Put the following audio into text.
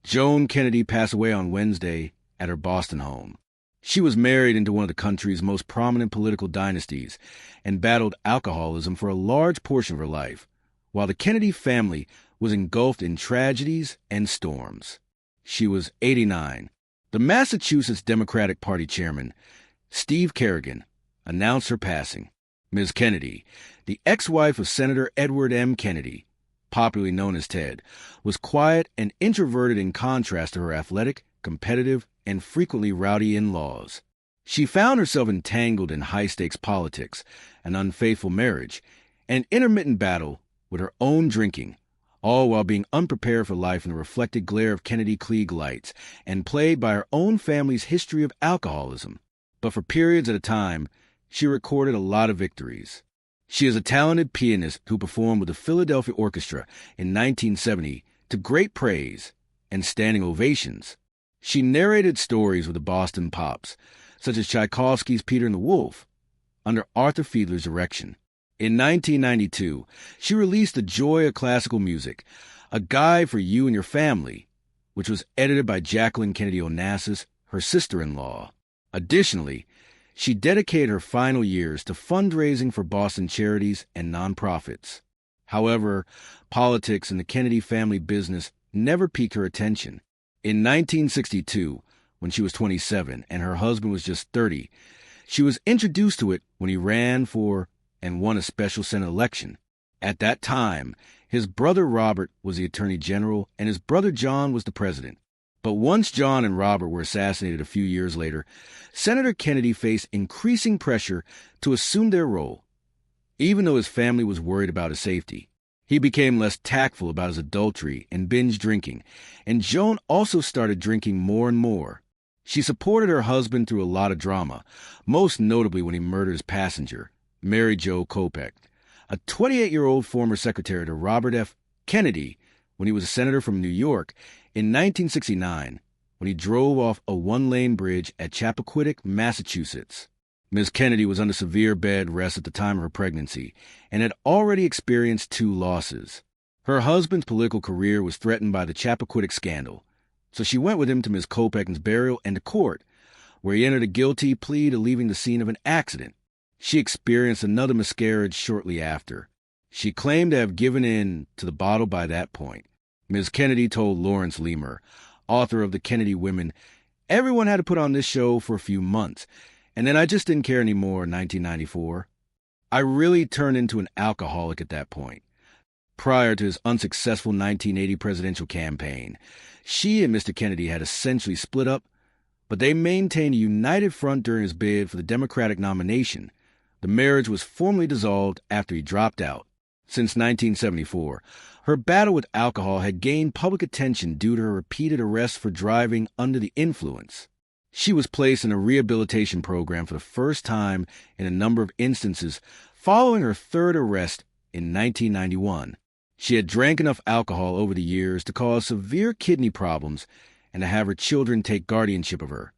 Joan Kennedy passed away on Wednesday at her Boston home. She was married into one of the country's most prominent political dynasties and battled alcoholism for a large portion of her life, while the Kennedy family was engulfed in tragedies and storms. She was 89. The Massachusetts Democratic Party chairman, Steve Kerrigan, announced her passing. Ms. Kennedy, the ex-wife of Senator Edward M. Kennedy, popularly known as Ted, was quiet and introverted in contrast to her athletic, competitive, and frequently rowdy in-laws. She found herself entangled in high-stakes politics, an unfaithful marriage, and intermittent battle with her own drinking, all while being unprepared for life in the reflected glare of Kennedy Klieg lights and plagued by her own family's history of alcoholism. But for periods at a time, she recorded a lot of victories. She is a talented pianist who performed with the Philadelphia Orchestra in 1970 to great praise and standing ovations. She narrated stories with the Boston Pops, such as Tchaikovsky's Peter and the Wolf, under Arthur Fiedler's direction. In 1992, she released The Joy of Classical Music, a guide for you and your family, which was edited by Jacqueline Kennedy Onassis, her sister-in-law. Additionally, she dedicated her final years to fundraising for Boston charities and nonprofits. However, politics and the Kennedy family business never piqued her attention. In 1962, when she was 27 and her husband was just 30, she was introduced to it when he ran for and won a special Senate election. At that time, his brother Robert was the Attorney General and his brother John was the president. But once John and Robert were assassinated a few years later, Senator Kennedy faced increasing pressure to assume their role, even though his family was worried about his safety. He became less tactful about his adultery and binge drinking, and Joan also started drinking more and more. She supported her husband through a lot of drama, most notably when he murdered his passenger, Mary Jo Kopech, a 28-year-old former secretary to Robert F. Kennedy when he was a senator from New York in 1969, when he drove off a one-lane bridge at Chappaquiddick, Massachusetts. Ms. Kennedy was under severe bed rest at the time of her pregnancy and had already experienced 2 losses. Her husband's political career was threatened by the Chappaquiddick scandal, so she went with him to Ms. Kopech's burial and to court, where he entered a guilty plea to leaving the scene of an accident. She experienced another miscarriage shortly after. She claimed to have given in to the bottle by that point. Ms. Kennedy told Lawrence Leamer, author of The Kennedy Women, "Everyone had to put on this show for a few months, and then I just didn't care anymore in 1994. I really turned into an alcoholic at that point." Prior to his unsuccessful 1980 presidential campaign, she and Mr. Kennedy had essentially split up, but they maintained a united front during his bid for the Democratic nomination. The marriage was formally dissolved after he dropped out. Since 1974, her battle with alcohol had gained public attention due to her repeated arrests for driving under the influence. She was placed in a rehabilitation program for the first time in a number of instances following her 3rd arrest in 1991. She had drank enough alcohol over the years to cause severe kidney problems and to have her children take guardianship of her.